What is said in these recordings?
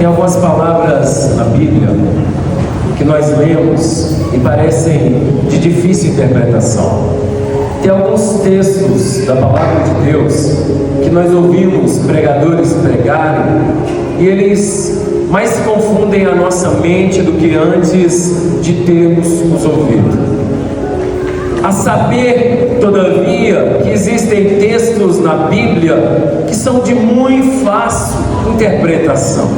Tem algumas palavras na Bíblia que nós lemos e parecem de difícil interpretação. Tem alguns textos da palavra de Deus que nós ouvimos pregadores pregarem e eles mais confundem a nossa mente do que antes de termos os ouvido. A saber, todavia, que existem textos na Bíblia que são de muito fácil interpretação.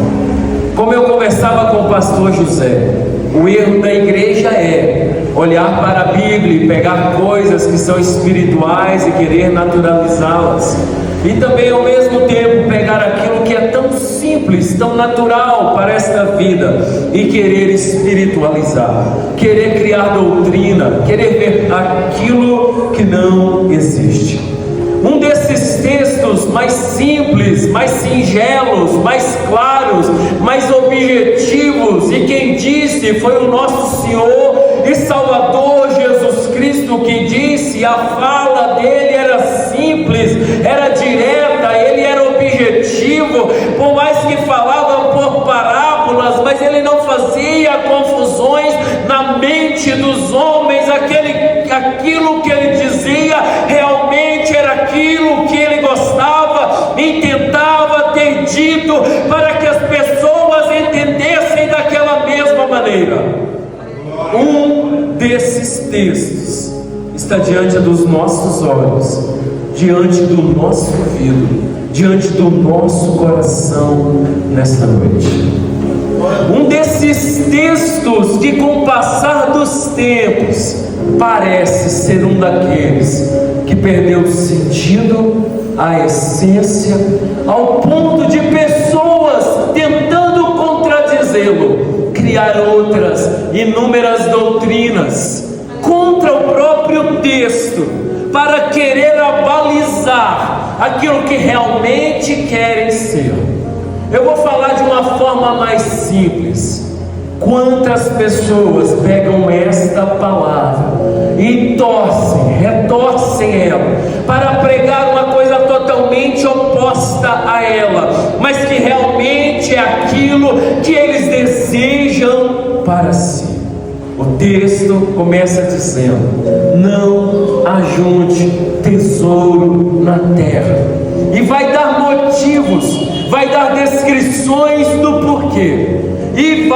Como eu conversava com o pastor José, o erro da igreja é olhar para a Bíblia e pegar coisas que são espirituais e querer naturalizá-las. E também ao mesmo tempo pegar aquilo que é tão simples, tão natural para esta vida e querer espiritualizar, querer criar doutrina, querer ver aquilo que não existe. Um desses textos mais simples, mais singelos, mais claros, mais objetivos, e quem disse foi o nosso Senhor e Salvador Jesus Cristo, que disse. A fala dele era simples, era direta, ele era objetivo, por mais que falava por parábolas, mas ele não fazia confusões na mente dos homens. Aquilo que ele dizia realmente era aquilo que ele gostava e tentava ter dito para que as pessoas entendessem daquela mesma maneira. Um desses textos está diante dos nossos olhos, diante do nosso ouvido, diante do nosso coração nesta noite. Um desses textos que, com o passar dos tempos, parece ser um daqueles que perdeu o sentido, a essência, ao ponto de pessoas tentando contradizê-lo, criar outras inúmeras doutrinas contra o próprio texto, para querer abalizar aquilo que realmente querem ser. Eu vou falar de uma forma mais simples. Quantas pessoas pegam esta palavra e retorcem ela para pregar uma coisa totalmente oposta a ela, mas que realmente é aquilo que eles desejam para si. O texto começa dizendo: não ajunte tesouro na terra, e vai dar motivos, vai dar descrições do porquê, e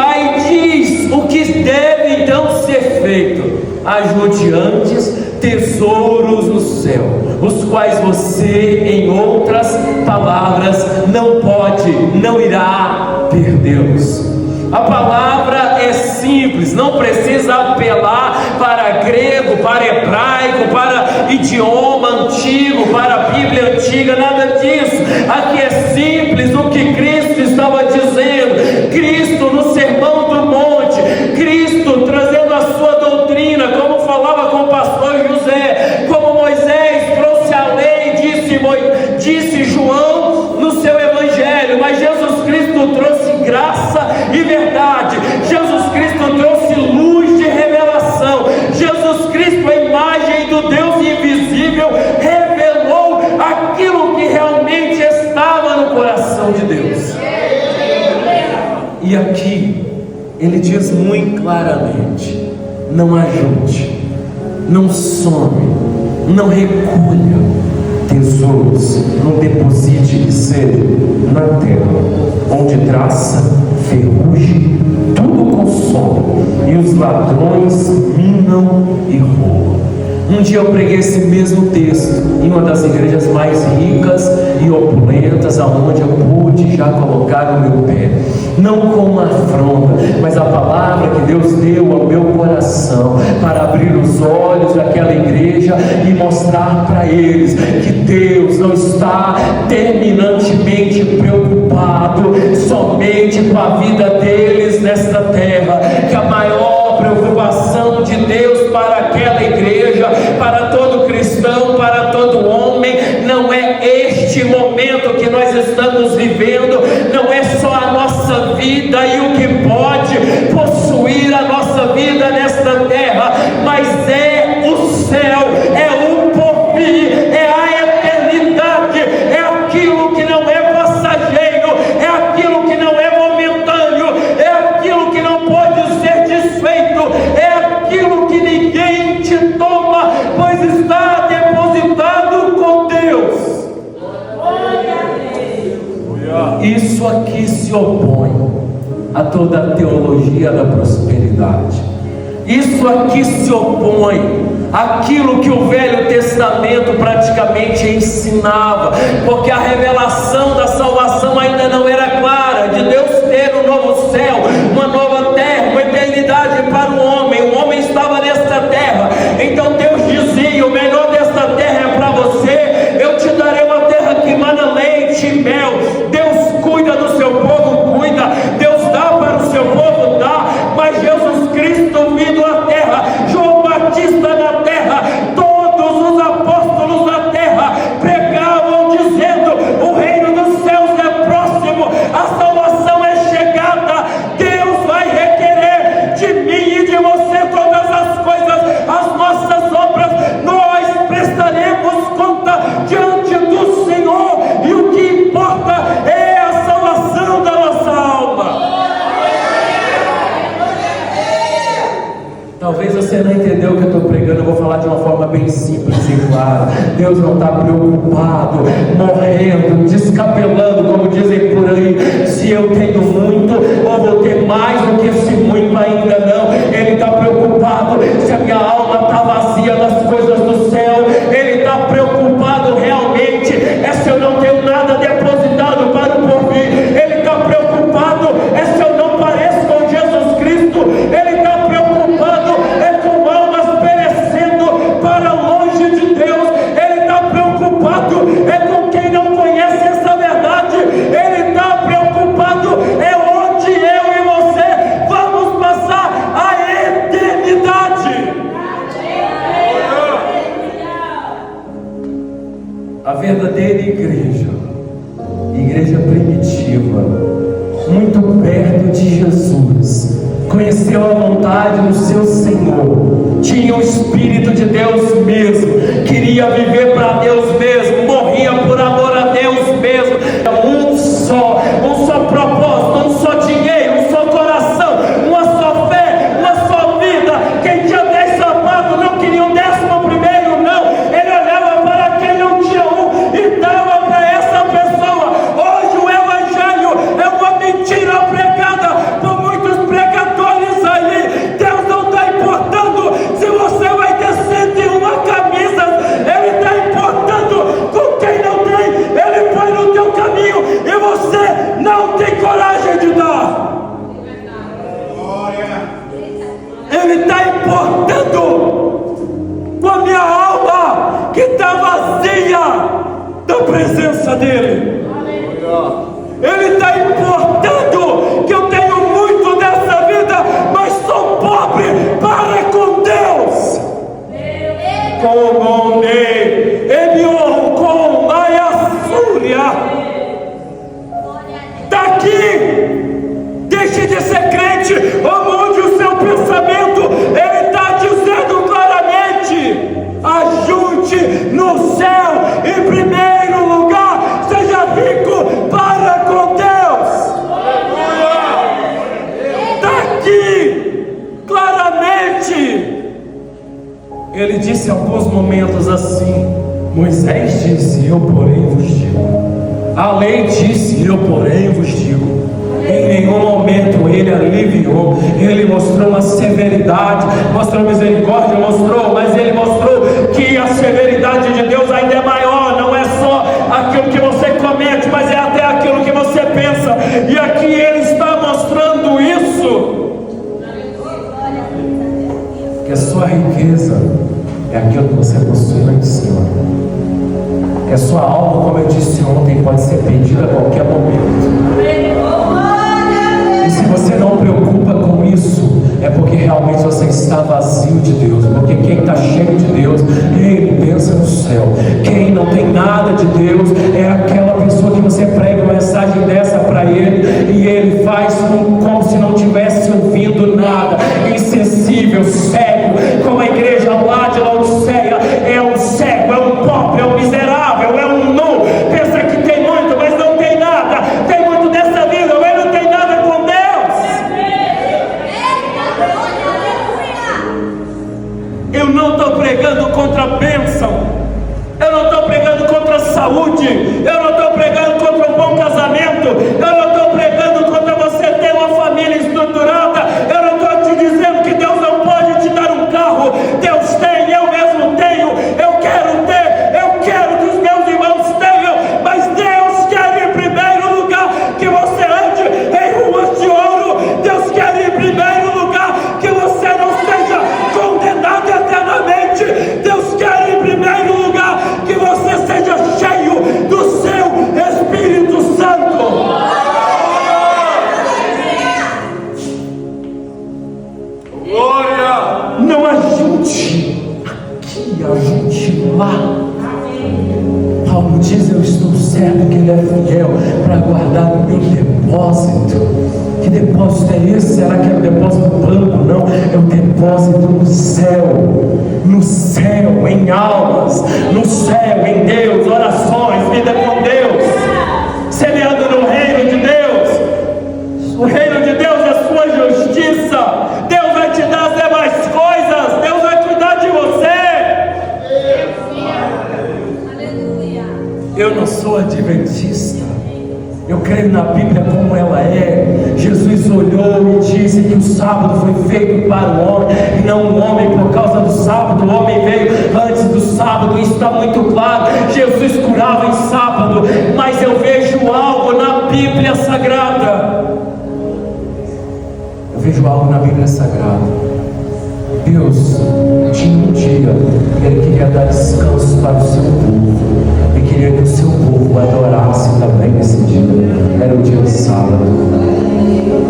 diz o que deve então ser feito. Ajunte antes tesouros no céu, os quais você, em outras palavras, não irá perdê-los. A palavra é simples, não precisa apelar para grego, para hebraico, para idioma antigo, para a Bíblia antiga, nada disso. Aqui é simples o que Cristo estava dizendo. Cristo no Sermão do Monte, Cristo trazendo a sua doutrina, como falava com o pastor José, como Moisés trouxe a lei, disse João no seu evangelho, mas Jesus Cristo trouxe graça e verdade. Jesus Cristo trouxe luz de revelação. Jesus Cristo, a imagem do Deus invisível, revelou aquilo que realmente estava no coração de Deus. E aqui ele diz muito claramente: não ajunte, não some, não recolha tesouros, não deposite que seja na terra, onde traça, ferrugem, tudo consome, e os ladrões minam e roubam. Um dia eu preguei esse mesmo texto em uma das igrejas mais ricas e opulentas, aonde eu pude já colocar o meu pé, não com uma afronta, mas a palavra que Deus deu ao meu coração, para abrir os olhos daquela igreja e mostrar para eles que Deus não está terminantemente preocupado somente com a vida deles nesta terra, que a maior preocupação de Deus para aquela igreja, para todo cristão, para todo homem, não é este momento que nós estamos vivendo, não é só a nossa vida e o que pode possuir a nossa vida nesta terra, mas é o céu, é o porvir, é a eternidade, é aquilo que não é passageiro, é aquilo que não é momentâneo, se opõe a toda a teologia da prosperidade. Isso aqui se opõe àquilo que o Velho Testamento praticamente ensinava, porque a revelação da salvação ainda não era clara, de Deus ter um novo céu, uma nova terra, uma eternidade para o homem estava nesta terra. Então Deus dizia: o melhor desta terra é para você, eu te darei uma terra que mana leite e mel. Deus cuida do seu povo, cuida, Deus dá para o seu povo, dá, mas Jesus Cristo vindo à terra, João Batista na terra, todos os apóstolos na terra pregavam dizendo: o reino dos céus é próximo, a salvação é chegada. Deus vai requerer de mim e de você todas as coisas, as nossas obras, nós prestaremos conta diante do Senhor, e o que importa é a salvação da nossa alma. Talvez você não entendeu o que eu estou pregando, eu vou falar de uma forma bem simples e clara. Deus não está preocupado, morrendo, descabelando, como dizem por aí, se eu tenho muito ou vou ter mais do que esse muito ainda. Não, Ele está preocupado se a minha alma está vazia das coisas do céu. Ele está preocupado realmente é se eu não tenho nada depositado para o porvir. Ele está preocupado é se eu não pareço com Jesus Cristo. Ele está preocupado é com almas perecendo para longe de Deus. Ele está preocupado é com quem não conhece essa verdade. Ele está preocupado é onde eu e você vamos passar a eternidade. A verdadeira igreja primitiva, muito perto de Jesus, conheceu a vontade do seu Senhor, tinha o Espírito de Deus mesmo, queria viver para Deus mesmo, morria por amor a Deus mesmo. Um só propósito, um só dinheiro, um só coração, uma só fé, uma só vida. Quem tinha 10 sapatos não queria o 11º, não. Ele olhava para quem não tinha um e dava para essa pessoa. Hoje o Evangelho é uma mentira pregada por muitos pregadores aí. Deus não está importando se você vai ter 101 camisas. Ele está importando com quem não tem. Ele põe no teu caminho e você não tem coragem de dar. Ele está importando com a minha alma que está vazia da presença dele. Ele está importando que eu tenho muito dessa vida, mas sou pobre para com Deus. Como com Maiassúria. Está aqui. Deixe de ser crente ou mude o seu pensamento. Ele está dizendo claramente: ajunte no céu em primeiro lugar, seja rico para com Deus. Está aqui claramente. Ele disse em alguns momentos assim: Moisés disse, eu porém vos digo. A lei disse, eu porém vos digo. Em nenhum momento ele aliviou, ele mostrou uma severidade, mostrou misericórdia, mas ele mostrou que a severidade de Deus ainda é maior. Não é só aquilo que você comete, mas é até aquilo que você pensa. E aqui ele está mostrando isso, que a sua riqueza é aquilo que você possui lá em cima, que a sua alma, como eu disse ontem, pode ser perdida a qualquer momento. E se você não preocupa com isso, é porque realmente você está vazio de Deus. Porque quem está cheio de Deus, ele pensa no céu. Quem não tem nada de Deus é aquela pessoa que você prega uma mensagem dessa para ele e ele faz como se não tivesse ouvido nada, insensível, cego, como a igreja lá de Laodiceia. É um cego, é um pobre, é um miserável, é um nu. Pensa que tem muito, mas não tem nada. Tem muito dessa vida, mas não tem nada com Deus. Eu não estou pregando contra a bênção, eu não estou pregando contra a saúde, eu não estou pregando contra um bom casamento, eu não estou pregando depósito é esse? Será que é o depósito do banco? Não, é o depósito no céu, em almas, no céu, em Deus, orações, vida com Deus, semeando no reino de Deus. O reino de Deus é a sua justiça. Deus vai te dar as demais coisas. Deus vai cuidar de você. Eu não sou adventista. Eu creio na Bíblia como ela é. Jesus olhou e disse que o sábado foi feito para o homem e não o homem por causa do sábado. O homem veio antes do sábado, isso está muito claro. Jesus curava em sábado, mas eu vejo algo na Bíblia Sagrada. Eu vejo algo na Bíblia Sagrada. Deus tinha um dia, Ele queria dar descanso para o seu povo, e queria que o seu povo adorasse também nesse dia. Era o dia do sábado.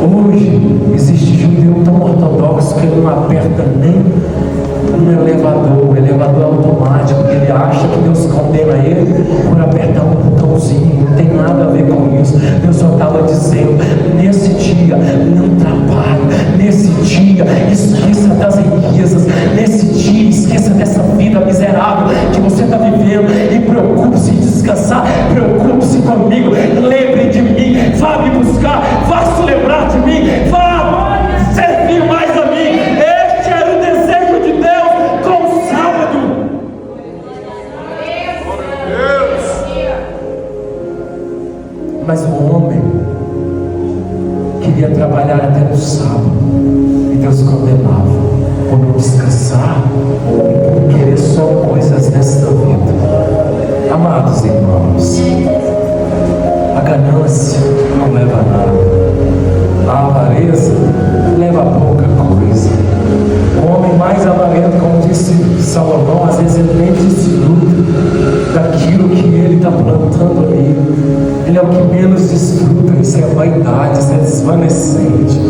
Hoje existe judeu tão ortodoxo que ele não aperta nem um elevador. O elevador é automático, que ele acha que Deus condena ele por apertar um botãozinho. Não tem nada a ver com isso. Deus só estava dizendo: nesse dia não trabalhe, nesse dia esqueça das riquezas, nesse dia esqueça dessa vida miserável que você está vivendo e preocupe-se em descansar. Preocupe-se comigo, lembre de mim, vá me buscar, vá se lembrar de mim, vá servir mais a mim. Este era o desejo de Deus com o sábado. Mas o homem queria trabalhar até no sábado, e Deus condenava por não descansar e por querer só coisas desta vida. Amados irmãos, a ganância não leva a nada, a avareza leva a pouca coisa. O homem mais avarento, como disse Salomão, às vezes ele nem desfruta daquilo que ele está plantando ali. Ele é o que menos desfruta. Isso é vaidade, isso é desvanecente.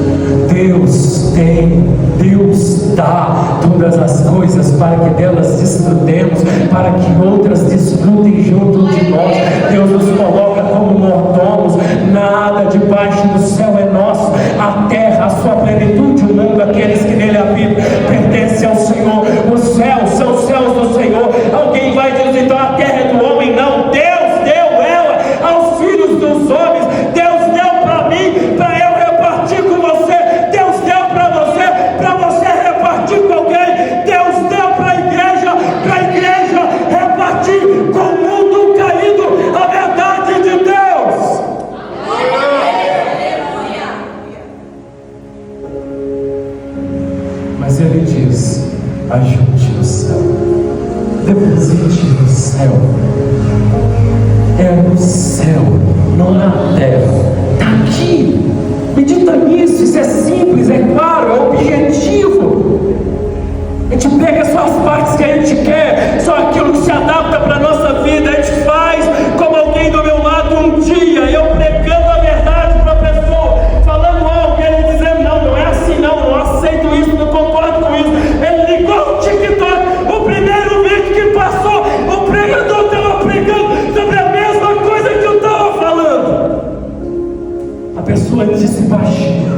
Deus dá todas as coisas para que delas desfrutemos, para que outras desfrutem junto de nós. Deus nos coloca como mordomos. Nada debaixo do céu é nosso. A terra, a sua plenitude, o mundo, aqueles que nele habitam, pertence ao Senhor. Os céus são os céus do Senhor. Alguém vai dizer: então a terra é do homem? Não, Deus deu ela aos filhos dos homens. Deus deu para mim, para eu repartir com você. Deus deu para você repartir com alguém. Deus deu para a igreja repartir com o mundo caído a verdade de Deus. Mas Ele diz: ajunte no céu, deposite no céu. É no céu, não na terra. Está aqui. Medita nisso. Isso é simples, é claro, é objetivo. A gente pega só as partes que a gente quer, só aquilo que se adapta para a nossa vida. A gente faz como alguém do meu lado um dia, eu pregando a verdade para a pessoa, falando algo, ele dizendo: não é assim, não aceito isso, não concordo com isso. Ele ligou o TikTok, o primeiro vídeo que passou, o pregador estava pregando sobre a mesma coisa que eu estava falando. A pessoa disse baixinho: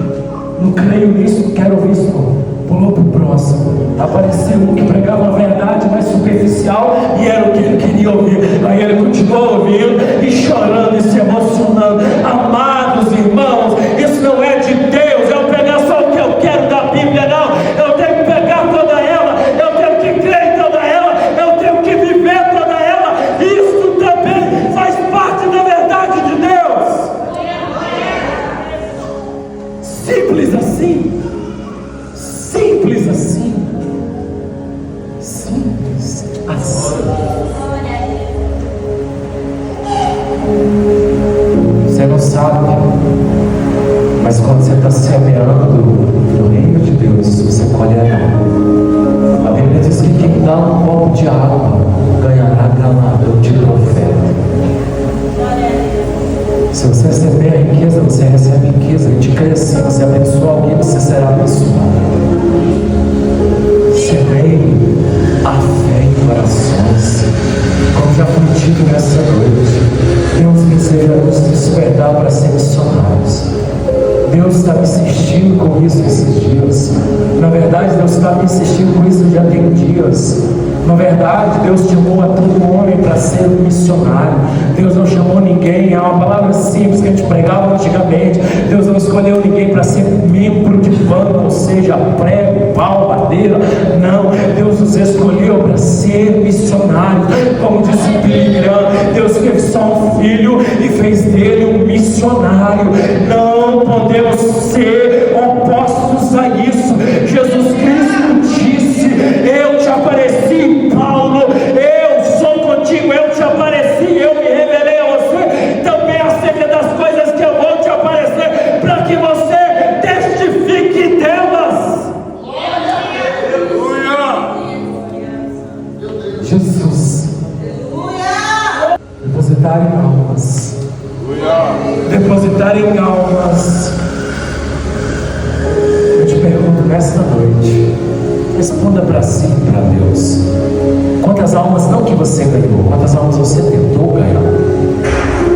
não creio nisso, quero ouvir isso não. Pulou para o próximo. Apareceu um que pregava a verdade mais superficial e era o que ele queria ouvir. Aí ele continuou ouvindo e chorando e se emocionando. Amados irmãos, isso não é de Deus. Eu pegar só o que eu quero da Bíblia, não. Eu tenho que pegar toda ela, eu tenho que crer em toda ela, eu tenho que viver toda ela. Isso também faz parte da verdade de Deus. Simples assim. Simples assim. Simples assim. Você não sabe, mas quando você está semeando no reino de Deus, você colherá. A Bíblia diz que quem dá um copo de água ganhará galardão de profeta. Se você receber a riqueza, você recebe riqueza. A gente crê assim: você abençoa alguém, você será abençoado. Semeie a fé em corações, como já foi dito nessa noite. Deus deseja nos despertar para ser missionários. Deus está me insistindo com isso esses dias. Na verdade, Deus está me insistindo com isso já tem dias. Na verdade, Deus chamou a todo homem para ser um missionário. Deus não chamou ninguém, é uma palavra simples que a gente pregava antigamente. Deus não escolheu ninguém para ser membro de banda, ou seja, prego, pau, madeira. Não, Deus nos escolheu para ser missionários. Como disse Billy Graham, Deus teve só um filho e fez dele um missionário. Não podemos ser opostos a isso. Jesus Cristo disse: eu te apareci, Paulo, eu sou contigo, eu te apareci, eu me revelei a você também acerca das coisas que eu vou te aparecer, para que você testifique delas. Jesus, depositar em almas, depositar em almas. Eu te pergunto nesta noite, responda para si e para Deus: quantas almas não que você ganhou, quantas almas você tentou ganhar?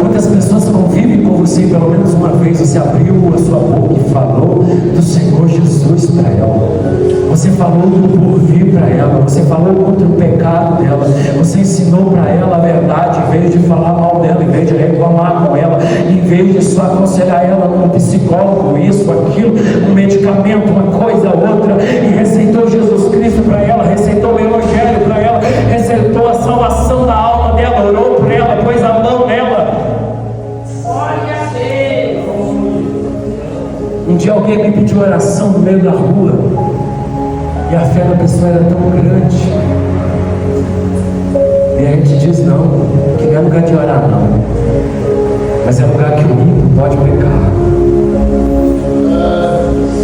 Quantas pessoas convivem com você e pelo menos uma vez você abriu a sua boca e falou do Senhor Jesus para ela? Você falou do porvir para ela, você falou contra o pecado dela, você ensinou para ela a verdade em vez de falar mal dela, em vez de reclamar com ela, em vez de só aconselhar ela com um psicólogo, isso, aquilo, um medicamento, uma coisa, outra, e receitou Jesus Cristo para ela, receitou o Evangelho para ela, receitou a salvação da alma dela, orou por ela, pôs a mão nela. Um dia alguém me pediu oração no meio da rua, e a fé da pessoa era tão grande, e a gente diz não, que não é lugar de orar não, mas é lugar que o ímpio pode pecar,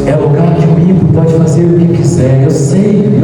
é lugar que o ímpio pode fazer o que quiser. Eu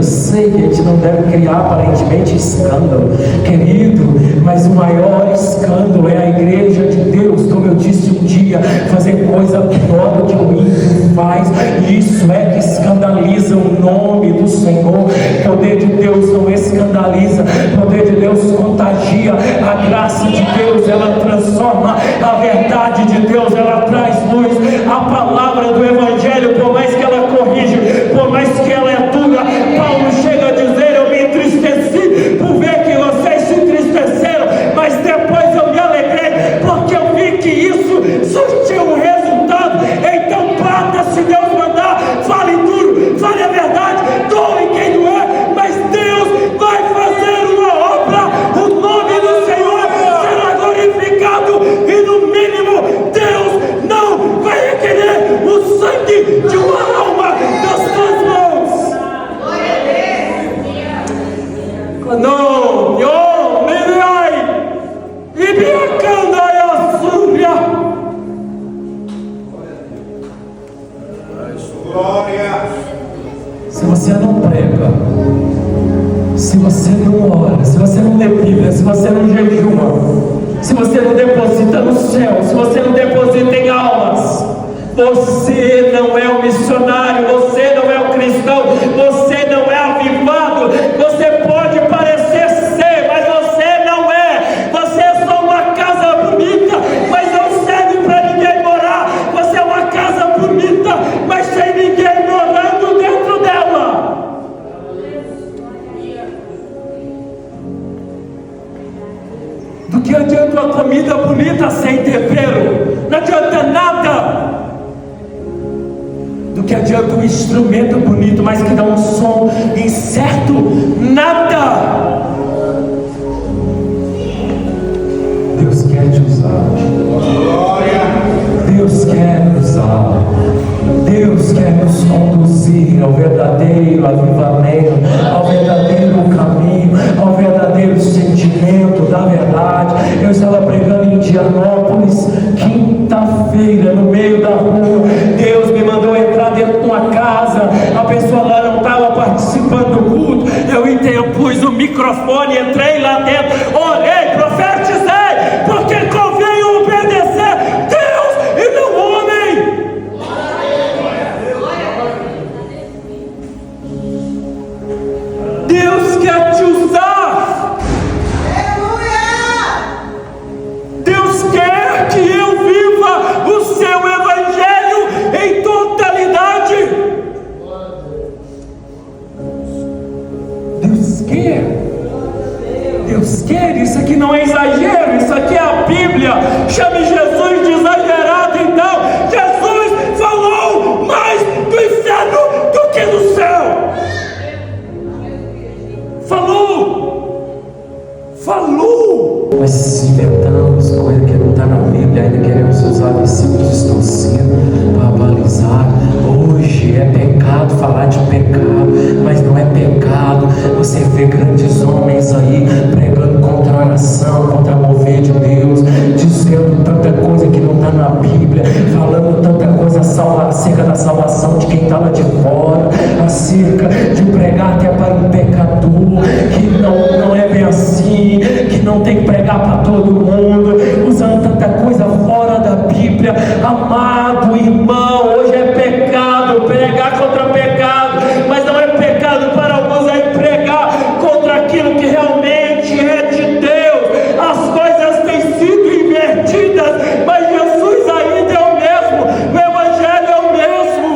sei que a gente não deve criar aparentemente escândalo, querido, mas o maior escândalo é a igreja de Deus, como eu disse um dia, fazer coisa pior do que o ímpio faz. Isso é que escandaliza o nome do Senhor. O poder de Deus não escandaliza, o poder de Deus contagia, a graça de Deus ela transforma, a verdade de Deus ela traz luz, a palavra do Evangelho, por mais que ela corrige, por mais que ela é dura, Paulo chega a dizer: eu me entristeci por ver que vocês se entristeceram, mas depois eu me alegrei, porque eu vi que isso surtiu um resultado. Então bata se Deus mandar, fale duro, fale a verdade, doe quem não é, mas Deus vai fazer uma obra, o nome do Senhor será glorificado, e no mínimo Deus não vai requerer o sangue de uma alma das tuas mãos. Não, eu me e biacanda a súbia. Se você não prega, se você não ora, se você não lê Bíblia, se você não jejuma, se você não deposita no céu, se você não deposita em almas, você não é um missionário, você não é um cristão, você não é avivado. Você pode parecer ser, mas você não é. Você é só uma casa bonita, mas não serve para ninguém morar. Você é uma casa bonita, mas sem ninguém morando dentro dela. Do que adianta uma comida bonita sem tempero? Não adianta nada. Do que adianta um instrumento bonito, mas que dá um som incerto? Nada. Deus quer te usar. Deus quer nos usar. Deus quer nos conduzir ao verdadeiro avivamento, ao verdadeiro caminho, ao verdadeiro sentimento da verdade. Eu estava pregando em Indianópolis, quinta-feira, no meio da rua. Deus me mandou entrar dentro de uma casa, a pessoa lá não estava participando do culto. Eu pus o microfone, entrei lá dentro, orei, profetizei, porque convém obedecer Deus e não homem. Deus quer te usar. Deus quer que eu viva o seu evangelho em é exagero, isso aqui é a Bíblia. Chame Jesus de exagerado, então. Jesus falou mais do inferno do que do céu. Falou. Mas inventamos coisa que não está na Bíblia, ainda queremos usar versículos distorcidos para balizar. Hoje é pecado falar de pecado, mas não é pecado você vê grandes homens aí pregando contra a oração, contra o mover de Deus, dizendo tanta coisa que não está na Bíblia, falando tanta coisa acerca da salvação de quem está lá de fora, acerca de pregar até para um pecador, que não é bem assim, que não tem que pregar para todo mundo, usando tanta coisa fora da Bíblia. Amado irmão, hoje é pecado pregar contra pecado, mas não é pecado para alguns é pregar contra aquilo que realmente é de Deus. As coisas têm sido invertidas, mas Jesus ainda é o mesmo, o Evangelho é o mesmo.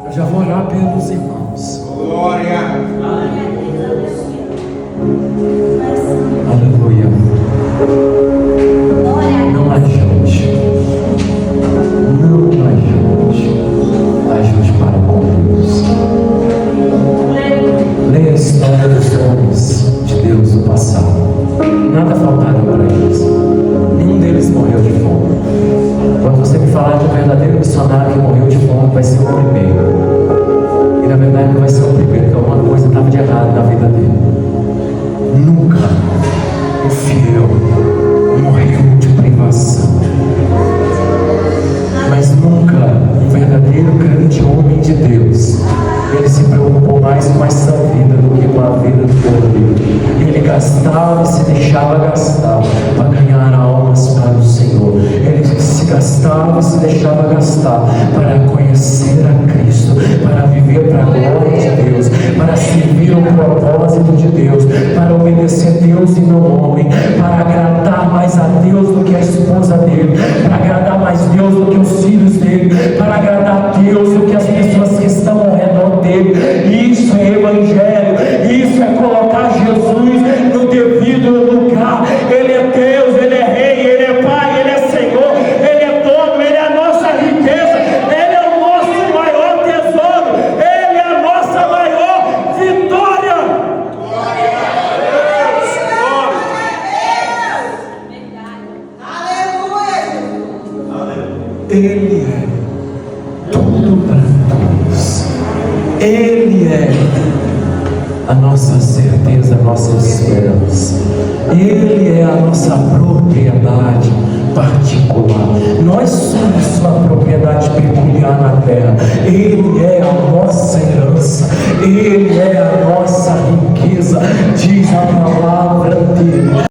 Eu já vou orar pelos irmãos. Glória. Aleluia. Não ajude para com Deus. Leia a história dos homens de Deus do passado. Nada faltaram para eles. Nenhum deles morreu de fome. Quando você me falar de um verdadeiro missionário que morreu de fome, vai ser o primeiro. E na verdade não vai ser o primeiro, porque alguma coisa estava de errado na vida dele. Nunca o fiel morreu de privação, mas nunca um verdadeiro grande homem de Deus, ele se preocupou mais com essa vida do que com a vida do povo. Ele gastava e se deixava gastar para ganhar almas para o Senhor. Ele se gastava e se deixava gastar para conhecer a Cristo, para viver para a glória de Deus, para servir o propósito de Deus, para obedecer Deus e não homem, para agradar mais a Deus do que a esposa dele, para agradar mais Deus do que os filhos dele, para agradar a Deus do que as pessoas que estão ao redor dele. Isso é Evangelho, isso é colocar Jesus no devido lugar. Ele é Deus, Ele é Rei, Ele é Pai, Ele é Senhor, Ele é dono, Ele é a nossa riqueza, Ele é o nosso maior tesouro, Ele é a nossa maior vitória. Glória a Deus. Ele é tudo para todos. Ele é a nossa certeza, a nossa esperança. Ele é a nossa propriedade particular. Nós somos sua propriedade peculiar na terra. Ele é